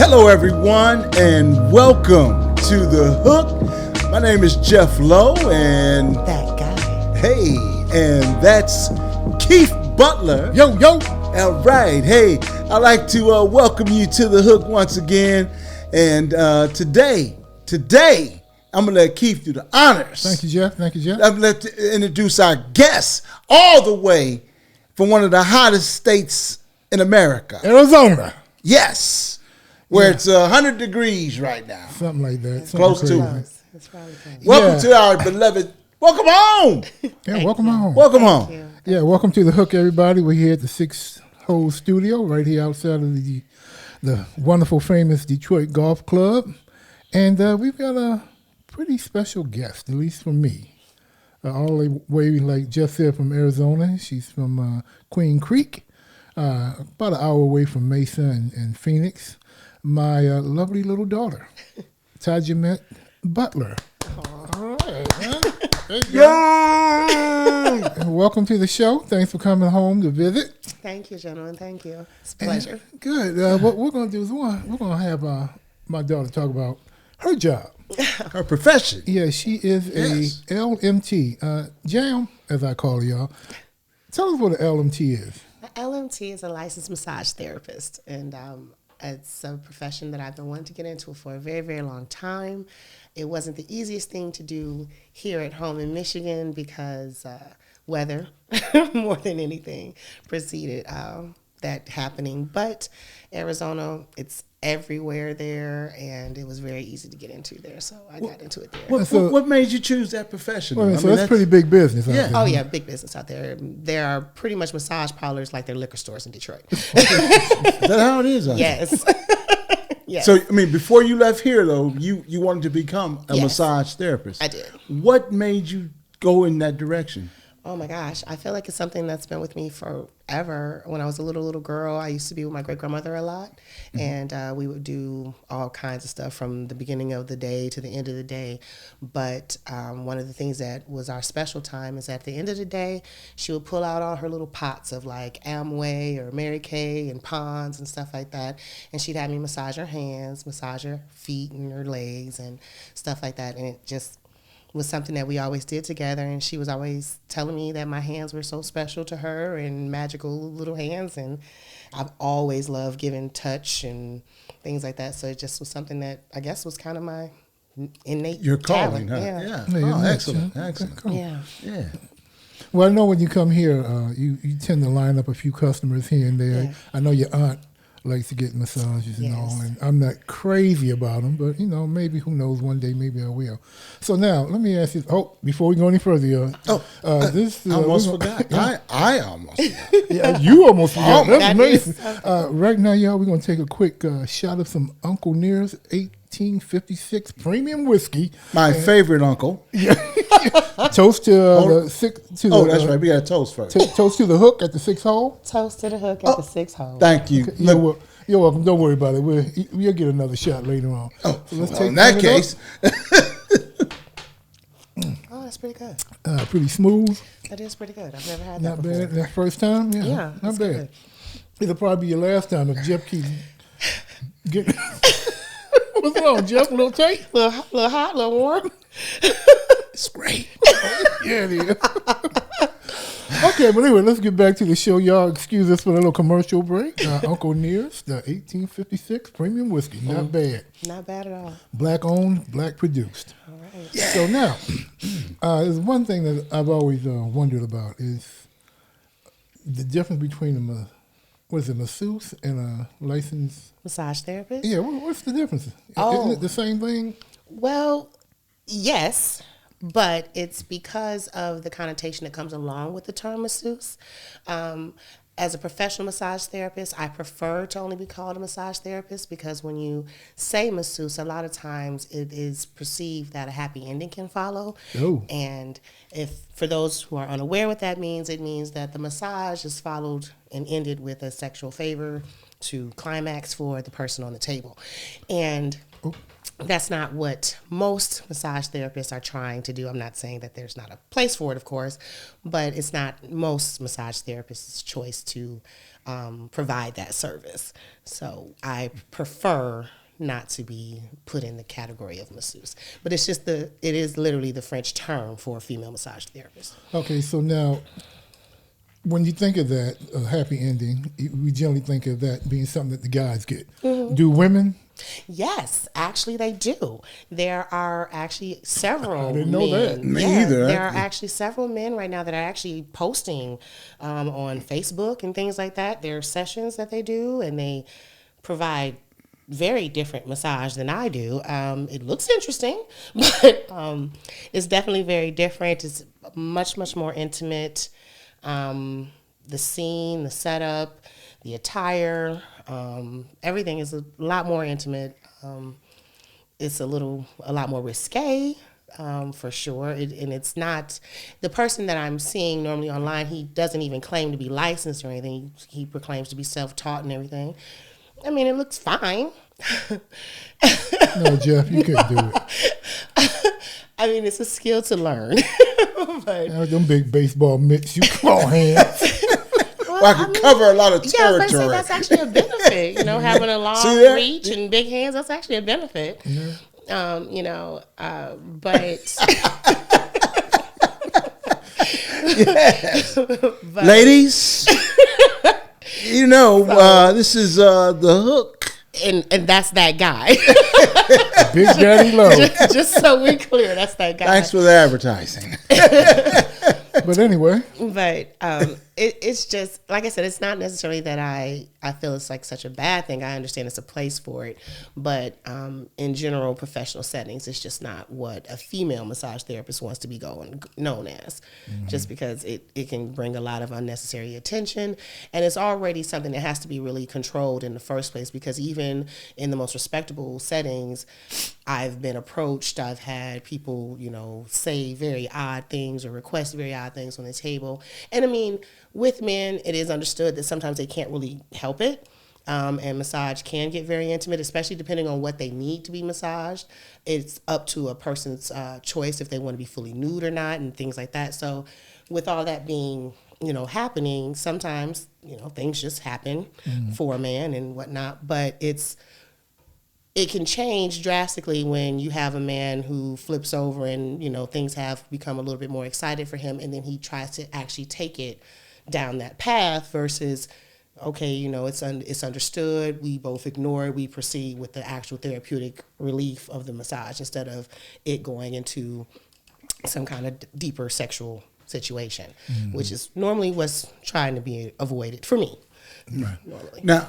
Hello, everyone, and welcome to The Hook. My name is Jeff Lowe, and that guy. Hey, and that's Keith Butler. Yo, yo. All right. Hey, I'd like to welcome you to The Hook once again. And today, I'm going to let Keith do the honors. Thank you, Jeff. I'm going to introduce our guest all the way from one of the hottest states in America. Arizona. Yes. Where it's 100 degrees right now. Something like that. Close to it. It's probably close. Welcome to our beloved. Welcome home. Yeah, welcome home. Welcome home. Yeah, welcome to The Hook, everybody. We're here at the Six Hole Studio right here outside of the wonderful, famous Detroit Golf Club. And we've got a pretty special guest, at least for me. All the way, like Jeff said, from Arizona. She's from Queen Creek, about an hour away from Mesa and Phoenix. My lovely little daughter, Tai-Jamette Butler. All right, huh? Yeah. Welcome to the show. Thanks for coming home to visit. Thank you, gentlemen. Thank you. It's a pleasure. Good. What we're going to do is we're going to have my daughter talk about her job. Her profession. Yeah, she is a LMT, Jam, as I call it, y'all. Tell us what an LMT is. An LMT is a licensed massage therapist, and it's a profession that I've been wanting to get into for a very, very long time. It wasn't the easiest thing to do here at home in Michigan because weather, more than anything, preceded that happening. But Arizona, it's everywhere there, and it was very easy to get into there, so I got into it there. What made you choose that profession? Well, so that's pretty big business out there. Oh, yeah, big business out there. There are pretty much massage parlors like they're liquor stores in Detroit. Is that how it is? Yes. Yes. So, I mean, before you left here, though, you wanted to become a massage therapist. I did. What made you go in that direction? Oh, my gosh. I feel like it's something that's been with me forever. When I was a little girl, I used to be with my great-grandmother a lot, and we would do all kinds of stuff from the beginning of the day to the end of the day. But one of the things that was our special time is at the end of the day, she would pull out all her little pots of like Amway or Mary Kay and Pond's and stuff like that, and she'd have me massage her hands, massage her feet and her legs and stuff like that, and it just was something that we always did together, and she was always telling me that my hands were so special to her and magical little hands, and I've always loved giving touch and things like that, so it just was something that I guess was kind of my innate Your calling, talent. huh? Yeah, Oh, nice, excellent. yeah. Excellent. Cool. Yeah. Yeah. Well, I know when you come here, you tend to line up a few customers here and there. Yeah. I know your aunt likes to get massages and all, Yes. and I'm not crazy about them, but, maybe, who knows, one day maybe I will. So now, let me ask you, before we go any further, this... I almost forgot. I almost forgot. Yeah, you almost forgot. That's that amazing. is Right now, y'all, we're going to take a quick shot of some Uncle Near's 1856 premium whiskey. My favorite uncle. Toast to the six... To Oh, the, that's right. We got a toast first. Toast to the hook at the 6 hole. Toast to the hook at the 6 hole. Thank you. Look, You're welcome. Don't worry about it. You'll get another shot later on. oh, So let's well, take in that some of case, Oh, that's pretty good. pretty smooth. That is pretty good. I've never had Not that before. bad. That first time? Yeah. Yeah, Not that's bad. good. It'll probably be your last time if Jeff keeps getting... What's wrong, Jeff? A little tight? Little hot, little warm. it's great. Yeah, it is. Okay, but anyway, let's get back to the show. Y'all excuse us for a little commercial break. Uncle Near's, the 1856 premium whiskey. Not bad. Not bad at all. Black owned, black produced. All right. Yeah. So now, there's one thing that I've always wondered about is the difference between a masseuse and a licensed... Massage therapist? Yeah, what's the difference? Oh. Isn't it the same thing? Well, yes, but it's because of the connotation that comes along with the term masseuse. As a professional massage therapist, I prefer to only be called a massage therapist because when you say masseuse, a lot of times it is perceived that a happy ending can follow. Oh. And for those who are unaware what that means, it means that the massage is followed and ended with a sexual favor to climax for the person on the table. And that's not what most massage therapists are trying to do. I'm not saying that there's not a place for it, of course, but it's not most massage therapists' choice to provide that service. So I prefer not to be put in the category of masseuse. But it is literally the French term for a female massage therapist. Okay, so now, when you think of that, a happy ending, we generally think of that being something that the guys get. Mm-hmm. Do women? Yes, actually they do. There are actually several I didn't know men. that. Me either. There are actually several men right now that are actually posting on Facebook and things like that. There are sessions that they do, and they provide very different massage than I do. It looks interesting, but it's definitely very different. It's much, much more intimate. The scene, the setup, the attire, everything is a lot more intimate. It's a lot more risque, for sure. And it's not, the person that I'm seeing normally online, he doesn't even claim to be licensed or anything. He proclaims to be self-taught and everything. I mean, it looks fine. No, Jeff, you couldn't do it. I mean, it's a skill to learn. But them big baseball mitts, you claw hands. Well, I could cover a lot of territory. Yeah, that's actually a benefit. Having a long reach and big hands, that's actually a benefit. Yeah. But Yes. Ladies, this is the hook. And that's that guy. Big Daddy Low. Just so we're clear, that's that guy. Thanks for the advertising. But anyway. But it's just, like I said, it's not necessarily that I feel it's like such a bad thing. I understand it's a place for it. But in general, professional settings, it's just not what a female massage therapist wants to be known as. Mm-hmm. Just because it can bring a lot of unnecessary attention. And it's already something that has to be really controlled in the first place, because even in the most respectable settings, I've been approached. I've had people, say very odd things or request very odd things on the table. And I mean, with men, it is understood that sometimes they can't really help it. And massage can get very intimate, especially depending on what they need to be massaged. It's up to a person's choice if they want to be fully nude or not and things like that. So with all that being, happening, sometimes, things just happen for a man and whatnot. But it can change drastically when you have a man who flips over and, things have become a little bit more excited for him, and then he tries to actually take it down that path versus, okay, it's understood, we both ignore it, we proceed with the actual therapeutic relief of the massage instead of it going into some kind of deeper sexual situation, which is normally what's trying to be avoided for me. Right. Now,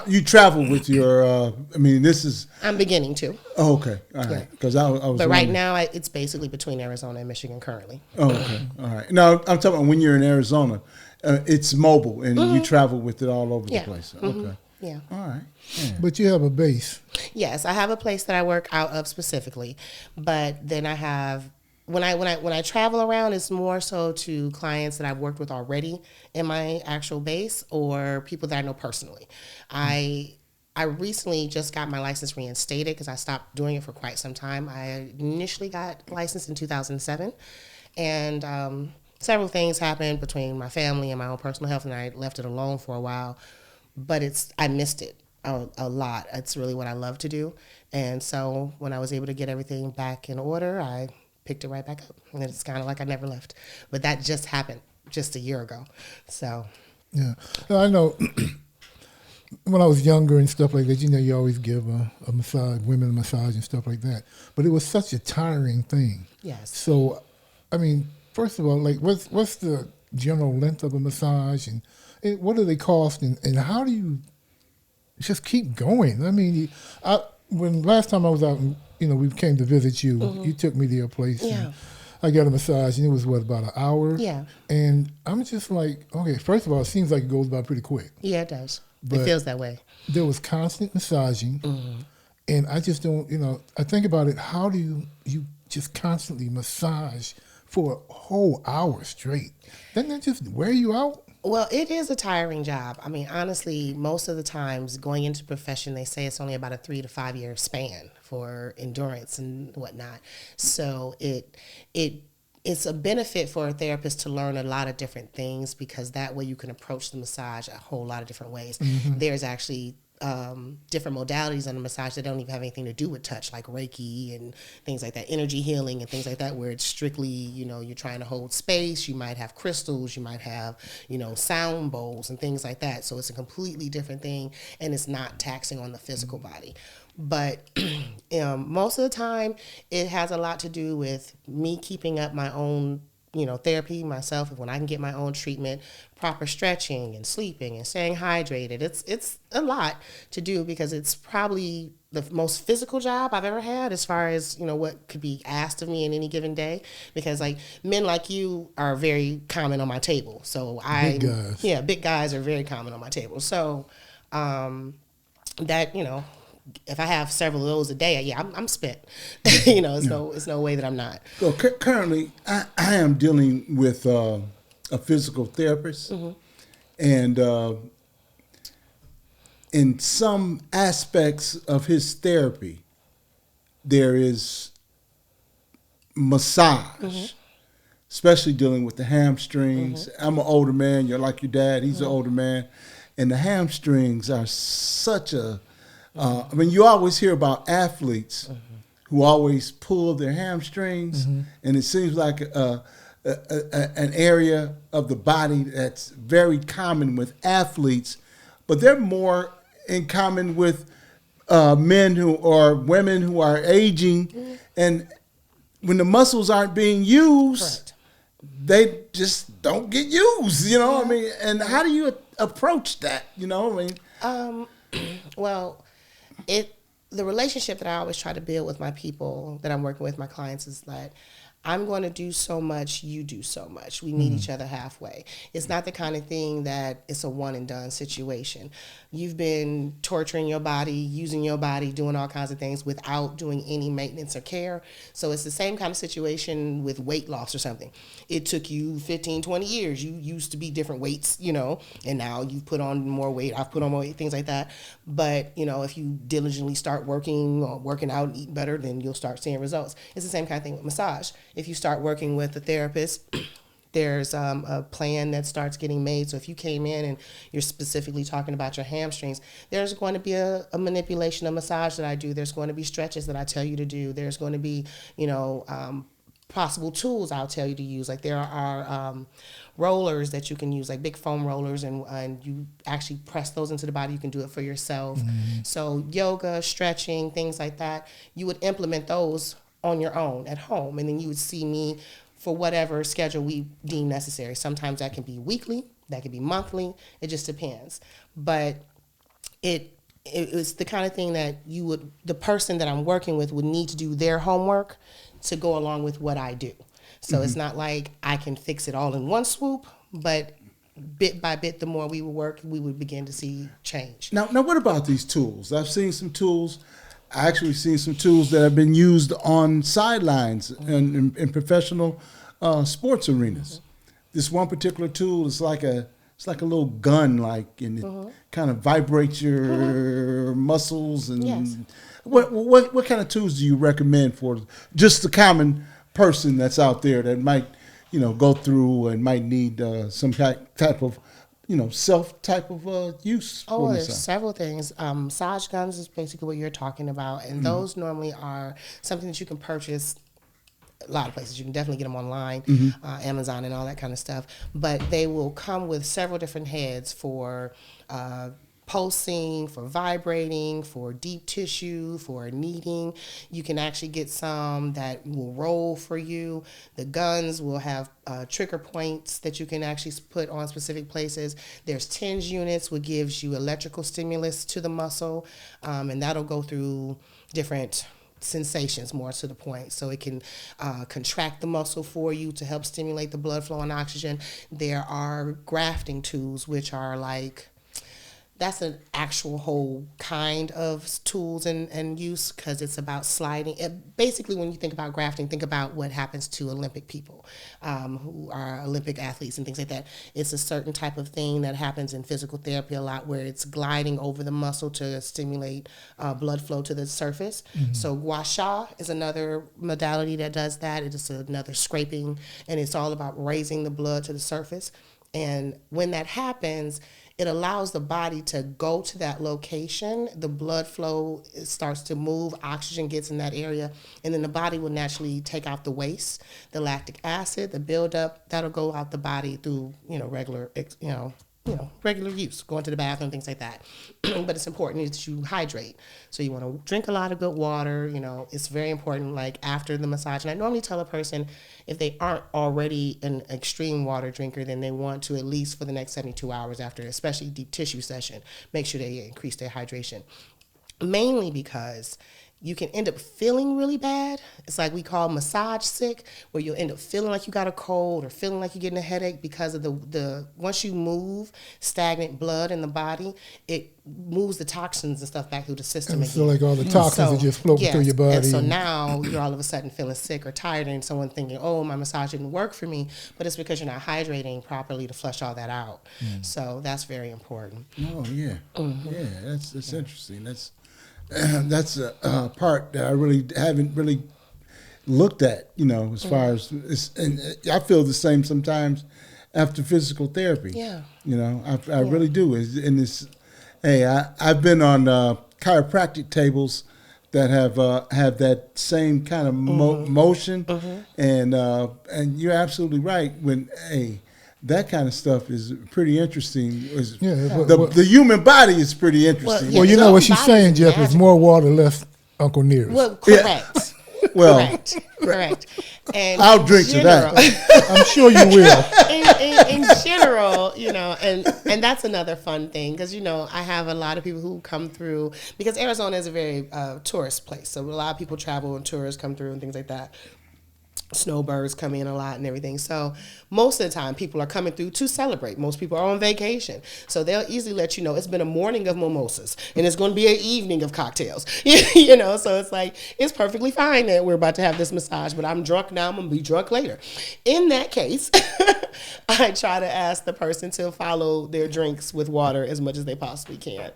you travel with your, I'm beginning to. Oh, okay. All right. Because I was. But right now, it's basically between Arizona and Michigan currently. Oh, okay. All right. Now, I'm talking about when you're in Arizona, it's mobile and you travel with it all over the place. Okay. Yeah. All right. Yeah. But you have a base. Yes, I have a place that I work out of specifically, but then I have. When I travel around, it's more so to clients that I've worked with already in my actual base or people that I know personally. I recently just got my license reinstated because I stopped doing it for quite some time. I initially got licensed in 2007, and several things happened between my family and my own personal health, and I left it alone for a while. But I missed it a lot. It's really what I love to do, and so when I was able to get everything back in order, I picked it right back up, and it's kind of like I never left. But that just happened just a year ago. So yeah, I know. When I was younger and stuff like that, you always give a massage, women a massage and stuff like that. But it was such a tiring thing. Yes. So, first of all, like, what's the general length of a massage, and what do they cost, and how do you just keep going? When last time I was out, we came to visit you. You took me to your place. Yeah. I got a massage, and it was, about an hour? Yeah. And I'm just like, okay, first of all, it seems like it goes by pretty quick. Yeah, it does. But it feels that way. There was constant massaging, and I just don't, I think about it, how do you just constantly massage for a whole hour straight? Doesn't that just wear you out? Well, it is a tiring job. I mean, honestly, most of the times going into profession, they say it's only about a 3 to 5 year span for endurance and whatnot. So it's a benefit for a therapist to learn a lot of different things because that way you can approach the massage a whole lot of different ways. There's actually different modalities on the massage that don't even have anything to do with touch, like Reiki and things like that, energy healing and things like that, where it's strictly, you're trying to hold space. You might have crystals, you might have, sound bowls and things like that. So it's a completely different thing, and it's not taxing on the physical body. But most of the time, it has a lot to do with me keeping up my own therapy myself. When I can get my own treatment, proper stretching and sleeping and staying hydrated, it's a lot to do because it's probably the most physical job I've ever had as far as what could be asked of me in any given day. Because like men like you are very common on my table, so big guys are very common on my table. So that if I have several of those a day, yeah, I'm spent. It's no way that I'm not. So currently, I am dealing with a physical therapist, and in some aspects of his therapy, there is massage, especially dealing with the hamstrings. I'm an older man. You're like your dad. He's an older man, and the hamstrings are such a you always hear about athletes who always pull their hamstrings, and it seems like an area of the body that's very common with athletes, but they're more in common with men who or women who are aging, and when the muscles aren't being used, they just don't get used. And how do you approach that? Well, the relationship that I always try to build with my people that I'm working with, my clients, is that I'm going to do so much, you do so much. We meet each other halfway. It's not the kind of thing that it's a one and done situation. You've been torturing your body, using your body, doing all kinds of things without doing any maintenance or care. So it's the same kind of situation with weight loss or something. It took you 15, 20 years. You used to be different weights, and now you've put on more weight. I've put on more weight, things like that. But, if you diligently start working out and eating better, then you'll start seeing results. It's the same kind of thing with massage. If you start working with a therapist, there's a plan that starts getting made. So if you came in and you're specifically talking about your hamstrings, there's going to be a manipulation, a massage that I do. There's going to be stretches that I tell you to do. There's going to be, possible tools I'll tell you to use. Like there are rollers that you can use, like big foam rollers, and you actually press those into the body. You can do it for yourself. So yoga, stretching, things like that, you would implement those on your own at home, and then you would see me for whatever schedule we deem necessary. Sometimes that can be weekly, that can be monthly. It just depends. But it's the kind of thing that the person that I'm working with would need to do their homework to go along with what I do. So it's not like I can fix it all in one swoop, but bit by bit, the more we would work, we would begin to see change. Now what about these tools? I've seen some tools. I actually seen some tools that have been used on sidelines in professional sports arenas. This one particular tool is like a little gun, and it kind of vibrates your muscles. And Yes. What kind of tools do you recommend for just the common person that's out there that might go through and might need some type of self type of use? Oh, there's several things. Massage guns is basically what you're talking about, and those normally are something that you can purchase a lot of places. You can definitely get them online, Amazon and all that kind of stuff. But they will come with several different heads for pulsing, for vibrating, for deep tissue, for kneading. You can actually get some that will roll for you. The guns will have trigger points that you can actually put on specific places. There's TENS units, which gives you electrical stimulus to the muscle, and that'll go through different sensations more to the point. So it can contract the muscle for you to help stimulate the blood flow and oxygen. There are grafting tools, which are like That's an actual whole kind of tools and use, because it's about sliding. Basically, when you think about grafting, think about what happens to Olympic people who are Olympic athletes and things like that. It's a certain type of thing that happens in physical therapy a lot, where it's gliding over the muscle to stimulate blood flow to the surface. So gua sha is another modality that does that. It is another scraping, and it's all about raising the blood to the surface. And when that happens, it allows the body to go to that location. The blood flow starts to move, oxygen gets in that area, and then the body will naturally take out the waste, the lactic acid, the buildup. That'll go out the body through regular use, going to the bathroom, things like that. But it's important that you hydrate. So you want to drink a lot of good water. It's very important, like after the massage. And I normally tell a person, if they aren't already an extreme water drinker, then they want to, at least for the next 72 hours after, especially deep tissue session, make sure they increase their hydration. Mainly because you can end up feeling really bad. It's like we call massage sick, where you'll end up feeling like you got a cold or feeling like you're getting a headache because of the once you move stagnant blood in the body, it moves the toxins and stuff back through the system again. So like all the toxins are just floating through your body. And so now you're all of a sudden feeling sick or tired, and someone thinking, oh, my massage didn't work for me, but it's because you're not hydrating properly to flush all that out. So that's very important. Oh, yeah. Yeah, that's interesting. That's a part that I really haven't really looked at, as far as, and I feel the same sometimes after physical therapy. Yeah. I really do. I've been on chiropractic tables that have that same kind of motion, and you're absolutely right. That kind of stuff is pretty interesting. The human body is pretty interesting. Well, you know what she's saying, Jeff, is more water, less Uncle Nearest. Well, correct. Well, correct. And I'll drink to that. I'm sure you will. In general, and that's another fun thing, because, I have a lot of people who come through, because Arizona is a very tourist place. So a lot of people travel and tourists come through and things like that. Snowbirds come in a lot and everything. So most of the time people are coming through to celebrate. Most people are on vacation. So they'll easily let you know it's been a morning of mimosas and it's going to be an evening of cocktails. So it's like, it's perfectly fine that we're about to have this massage, but I'm drunk now, I'm going to be drunk later. In that case, I try to ask the person to follow their drinks with water as much as they possibly can.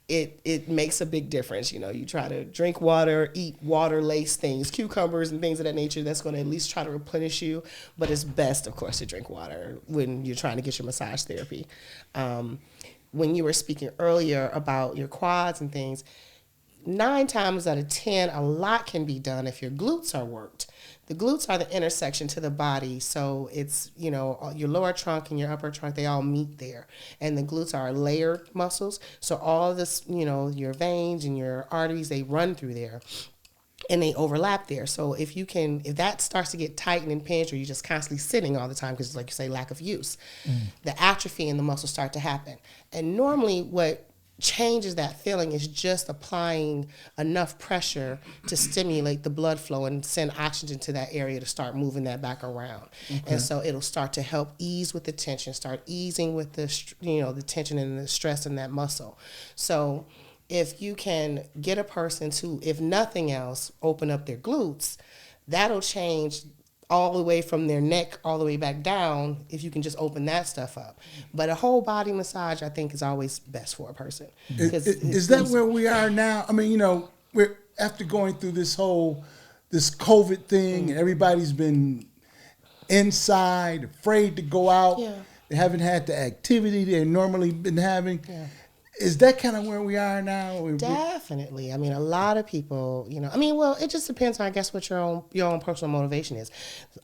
It makes a big difference. You try to drink water, eat water-laced things, cucumbers and things of that nature. That's going to at least try to replenish you. But it's best, of course, to drink water when you're trying to get your massage therapy. When you were speaking earlier about your quads and things, 9 times out of 10, a lot can be done if your glutes are worked. The glutes are the intersection to the body, so it's, your lower trunk and your upper trunk, they all meet there. And the glutes are layered muscles, so all this, your veins and your arteries, they run through there. And they overlap there. So if that starts to get tight and impinged, or you're just constantly sitting all the time, because like you say, lack of use, the atrophy in the muscles start to happen. And normally what changes that feeling is just applying enough pressure to stimulate the blood flow and send oxygen to that area to start moving that back around. Okay. And so it'll start to help ease with the tension, start easing with the tension and the stress in that muscle. So if you can get a person to, if nothing else, open up their glutes, that'll change all the way from their neck all the way back down, if you can just open that stuff up. But a whole body massage, I think, is always best for a person. Is that where we are now? I mean, we're after going through this COVID thing, and everybody's been inside, afraid to go out. Yeah. They haven't had the activity they normally been having. Yeah. Is that kind of where we are now? Definitely. I mean, a lot of people, it just depends on, I guess, what your own personal motivation is.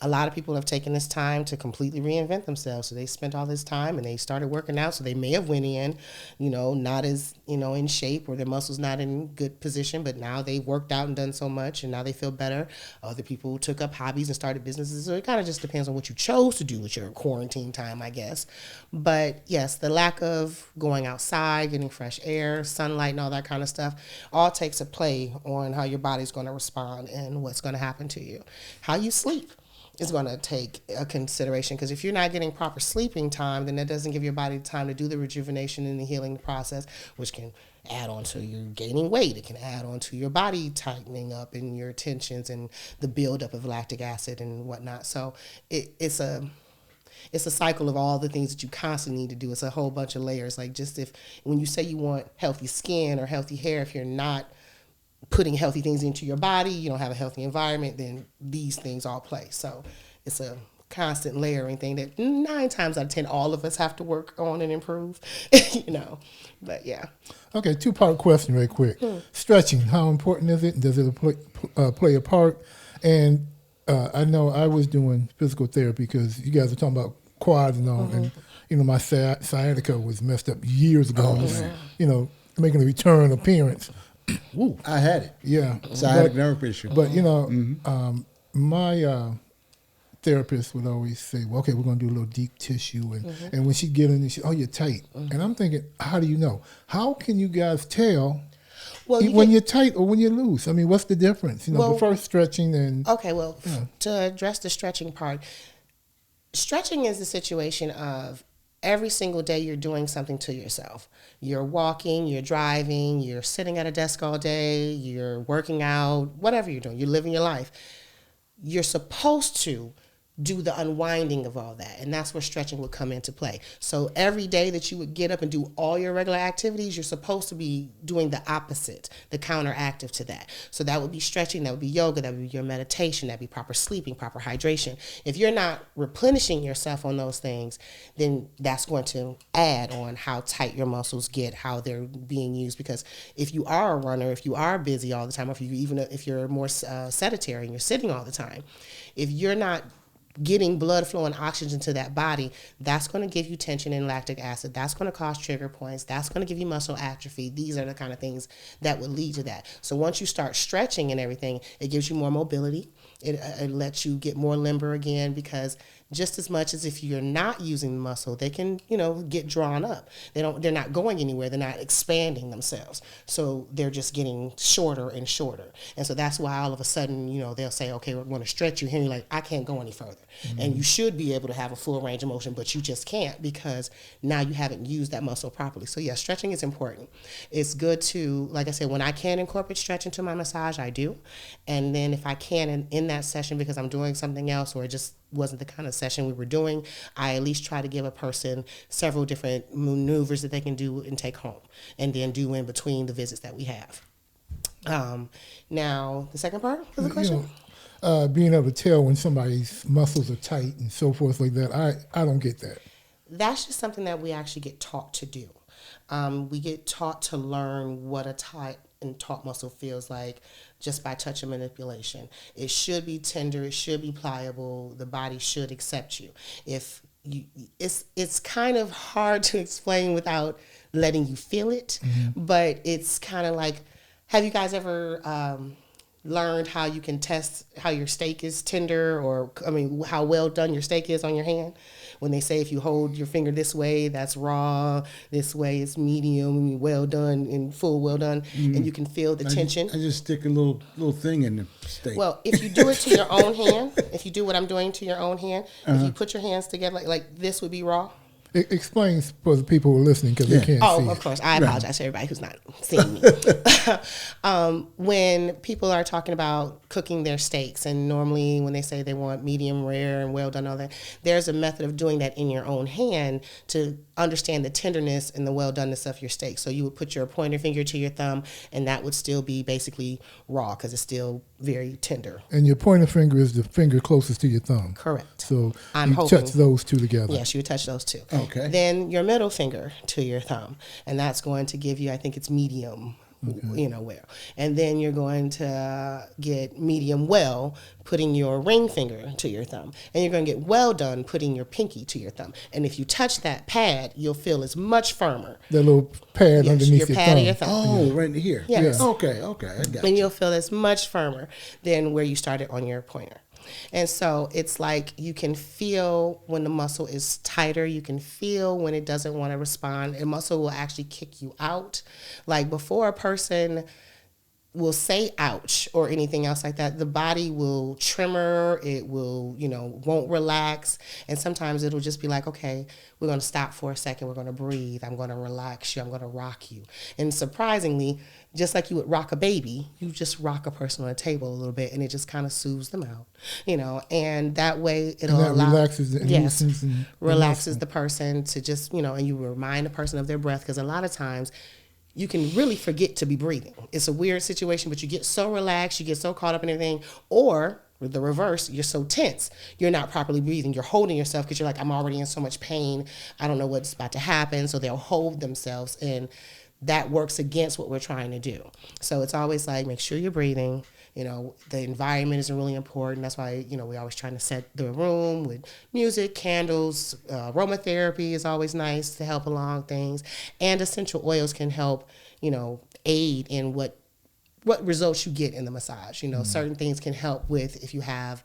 A lot of people have taken this time to completely reinvent themselves. So they spent all this time and they started working out. So they may have went in, not as, in shape, or their muscles not in good position, but now they worked out and done so much and now they feel better. Other people took up hobbies and started businesses. So it kind of just depends on what you chose to do with your quarantine time, I guess. But yes, the lack of going outside, getting fresh air, sunlight, and all that kind of stuff, all takes a play on how your body's going to respond and what's going to happen to you. How you sleep. is going to take a consideration, because if you're not getting proper sleeping time, then that doesn't give your body time to do the rejuvenation and the healing process, which can add on to you gaining weight. It can add on to your body tightening up and your tensions and the buildup of lactic acid and whatnot. So it's a cycle of all the things that you constantly need to do. It's a whole bunch of layers. Like, just when you say you want healthy skin or healthy hair, if you're not putting healthy things into your body, you don't have a healthy environment, then these things all play. So it's a constant layering thing that 9 times out of 10 all of us have to work on and improve. But yeah. Okay, 2-part question right quick. Stretching, how important is it? Does it play a part? And I know I was doing physical therapy because you guys were talking about quads and all, and my sciatica was messed up years ago. Making a return appearance. Woo, I had it. Yeah. Sciatic nerve issue. But, my therapist would always say, well, okay, we're going to do a little deep tissue. And when she'd get in, she'd, oh, you're tight. And I'm thinking, how do you know? How can you guys tell when you're tight or when you're loose? I mean, what's the difference? The first stretching and... Okay, to address the stretching part, stretching is the situation of every single day you're doing something to yourself. You're walking, you're driving, you're sitting at a desk all day, you're working out, whatever you're doing, you're living your life. You're supposed to do the unwinding of all that, and that's where stretching would come into play. So every day that you would get up and do all your regular activities, you're supposed to be doing the opposite, the counteractive to that. So that would be stretching, that would be yoga, that would be your meditation, that would be proper sleeping, proper hydration. If you're not replenishing yourself on those things, then that's going to add on how tight your muscles get, how they're being used. Because if you are a runner, if you are busy all the time, or if you're more sedentary and you're sitting all the time, if you're not getting blood flow and oxygen to that body, that's going to give you tension and lactic acid. That's going to cause trigger points. That's going to give you muscle atrophy. These are the kind of things that would lead to that. So once you start stretching and everything, it gives you more mobility. It lets you get more limber again, because just as much as if you're not using the muscle, they can, get drawn up. They're not going anywhere. They're not expanding themselves. So they're just getting shorter and shorter. And so that's why all of a sudden, they'll say, okay, we're going to stretch you here. And you're like, I can't go any further. Mm-hmm. And you should be able to have a full range of motion, but you just can't, because now you haven't used that muscle properly. So yeah, stretching is important. It's good to, like I said, when I can incorporate stretch into my massage, I do. And then if I can in that session, because I'm doing something else or it just wasn't the kind of session we were doing, I at least try to give a person several different maneuvers that they can do and take home, and then do in between the visits that we have. Now, the second part of the question? Being able to tell when somebody's muscles are tight and so forth like that, I don't get that. That's just something that we actually get taught to do. We get taught to learn what a tight and taut muscle feels like just by touch and manipulation. It should be tender. It should be pliable. The body should accept you. It's kind of hard to explain without letting you feel it, but it's kind of like, have you guys ever learned how you can test how your steak is tender, or how well done your steak is on your hand? When they say if you hold your finger this way, that's raw, this way it's medium, well done, and full well done, and you can feel the tension. I just stick a little thing in the steak. Well, if you do it to your own hand, if you do what I'm doing to your own hand, if you put your hands together like this would be raw. It explains for the people who are listening, because they can't see Oh, of course. I apologize to everybody who's not seeing me. When people are talking about cooking their steaks, and normally when they say they want medium rare and well done, all that, there's a method of doing that in your own hand to understand the tenderness and the well doneness of your steak. So you would put your pointer finger to your thumb, and that would still be basically raw, because it's still very tender. And your pointer finger is the finger closest to your thumb. Correct. So you touch those two together. Yes, you would touch those two. Okay. Then your middle finger to your thumb, and that's going to give you, I think it's medium, well. And then you're going to get medium well putting your ring finger to your thumb, and you're going to get well done putting your pinky to your thumb. And if you touch that pad, you'll feel it's much firmer. The little pad underneath your pad thumb. of your thumb. Oh, right here. Yes. Yeah. Okay, I got And you. you'll feel it's much firmer than where you started on your pointer. And so it's like you can feel when the muscle is tighter. You can feel when it doesn't want to respond. A muscle will actually kick you out. Like before a person will say ouch or anything else like that, the body will tremor, it will, won't relax. And sometimes it'll just be like, okay, we're going to stop for a second. We're going to breathe. I'm going to relax you. I'm going to rock you. And surprisingly, just like you would rock a baby, you just rock a person on a table a little bit and it just kind of soothes them out, and that way it'll allow, relaxes the relaxes the person to just, and you remind the person of their breath, because a lot of times you can really forget to be breathing. It's a weird situation, but you get so relaxed, you get so caught up in everything, or the reverse, you're so tense, you're not properly breathing. You're holding yourself because you're like, I'm already in so much pain. I don't know what's about to happen. So they'll hold themselves, and that works against what we're trying to do. So it's always like, make sure you're breathing. The environment is really important. That's why, we're always trying to set the room with music, candles. Aromatherapy is always nice to help along things. And essential oils can help, aid in what results you get in the massage. Certain things can help with if you have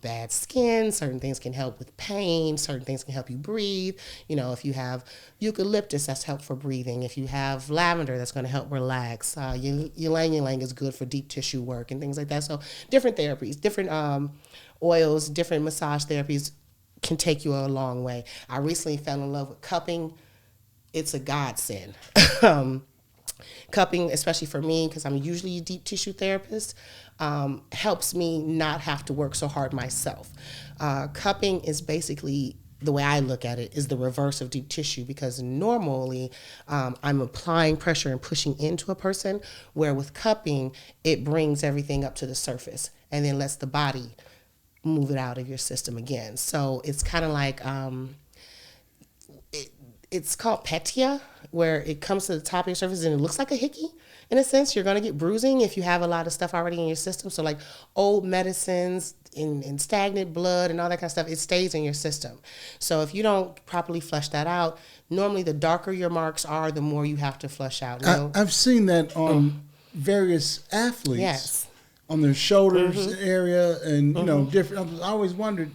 bad skin. Certain things can help with pain. Certain things can help you breathe. If you have eucalyptus, that's help for breathing. If you have lavender, that's going to help relax. Ylang-ylang is good for deep tissue work and things like that. So different therapies, different oils, different massage therapies can take you a long way. I recently fell in love with cupping. It's a godsend. Cupping, especially for me, because I'm usually a deep tissue therapist, helps me not have to work so hard myself. Cupping is basically, the way I look at it, is the reverse of deep tissue, because normally I'm applying pressure and pushing into a person, where with cupping, it brings everything up to the surface and then lets the body move it out of your system again. So it's kind of like, it's called petia, where it comes to the top of your surface and it looks like a hickey. In a sense, you're going to get bruising if you have a lot of stuff already in your system. So like old medicines and stagnant blood and all that kind of stuff, it stays in your system. So if you don't properly flush that out, normally the darker your marks are, the more you have to flush out. I've seen that on various athletes. Yes. On their shoulders area and, different. I always wondered,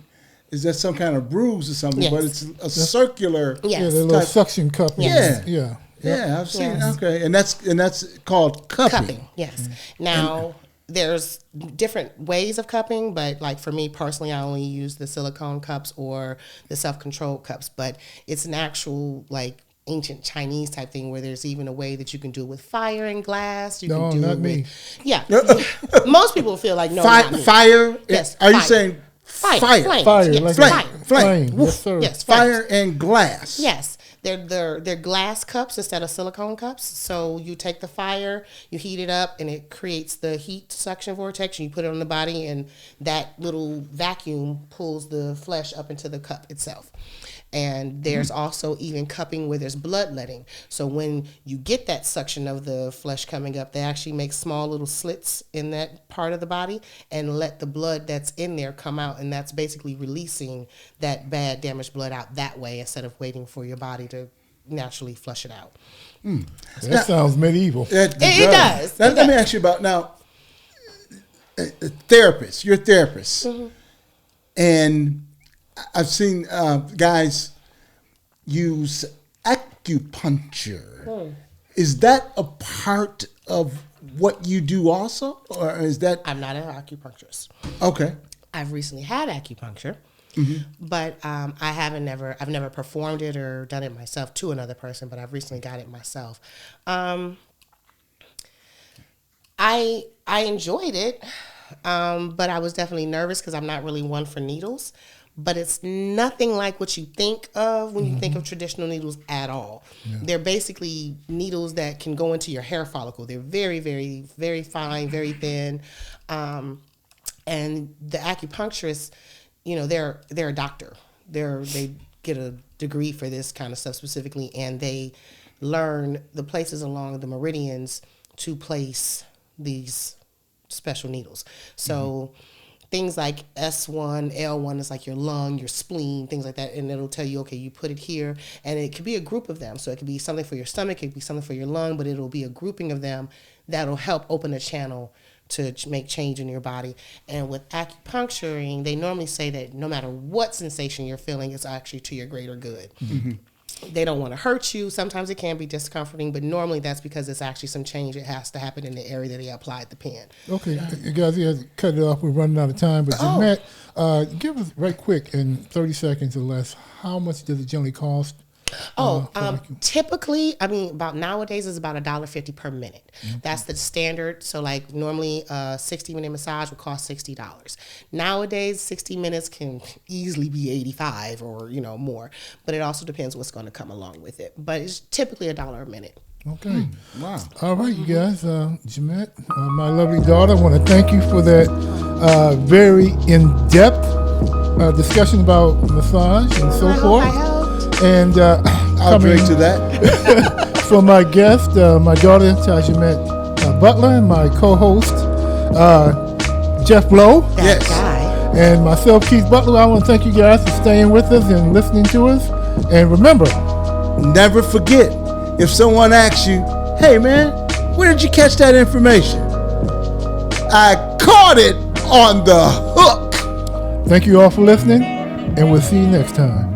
is that some kind of bruise or something? Yes. But it's a circular. Yes. Yeah, the little suction cup. Yes. Yeah. Yeah, I've seen. Yes. Okay, and that's called cupping. Cupping, yes. Now there's different ways of cupping, but like for me personally, I only use the silicone cups or the self-controlled cups. But it's an actual like ancient Chinese type thing where there's even a way that you can do it with fire and glass. You can do not it me. With, yeah. Most people feel like no, not me. Fire. Yes. Are fire. you saying fire? Fire. Yes. Like Flame. flame. Yes, sir. Yes. Fire and glass. Yes. They're glass cups instead of silicone cups. So you take the fire, you heat it up, and it creates the heat suction vortex. And you put it on the body, and that little vacuum pulls the flesh up into the cup itself. And there's also even cupping where there's bloodletting. So when you get that suction of the flesh coming up, they actually make small little slits in that part of the body and let the blood that's in there come out. And that's basically releasing that bad damaged blood out that way instead of waiting for your body to naturally flush it out. That sounds medieval. It does. Let me ask you about now. Therapist, you're a therapist, and I've seen guys use acupuncture. Is that a part of what you do also, or is that? I'm not an acupuncturist. Okay. I've recently had acupuncture, but I've never performed it or done it myself to another person, but I've recently got it myself. I enjoyed it, but I was definitely nervous because I'm not really one for needles. But it's nothing like what you think of when you think of traditional needles at all. Yeah. They're basically needles that can go into your hair follicle. They're very, very, very fine, very thin. And the acupuncturists, they're a doctor. They get a degree for this kind of stuff specifically, and they learn the places along the meridians to place these special needles. So things like S1, L1 is like your lung, your spleen, things like that. And it'll tell you, okay, you put it here. And it could be a group of them. So it could be something for your stomach, it could be something for your lung, but it'll be a grouping of them that'll help open a channel to make change in your body. And with acupuncturing, they normally say that no matter what sensation you're feeling, it's actually to your greater good. they don't want to hurt you. Sometimes it can be discomforting, but normally that's because it's actually some change that has to happen in the area that they applied the pen. Okay, you guys, you have to cut it off. We're running out of time. But Jamette, give us right quick in 30 seconds or less, how much does it generally cost? Typically, about nowadays is about $1.50 per minute. Mm-hmm. That's the standard. So like normally a 60-minute massage would cost $60. Nowadays, 60 minutes can easily be $85 or, more, but it also depends what's going to come along with it. But it's typically $1 a minute. Okay. Wow. All right, you guys. Jamette, my lovely daughter, I want to thank you for that very in-depth discussion about massage and so forth. And I'll drink to that. For my guest, my daughter, Tai-Jamette Butler, and my co-host, Jeff Blow. Yes. And myself, Keith Butler. I want to thank you guys for staying with us and listening to us. And remember, never forget, if someone asks you, hey man, where did you catch that information? I caught it on the hook. Thank you all for listening, and we'll see you next time.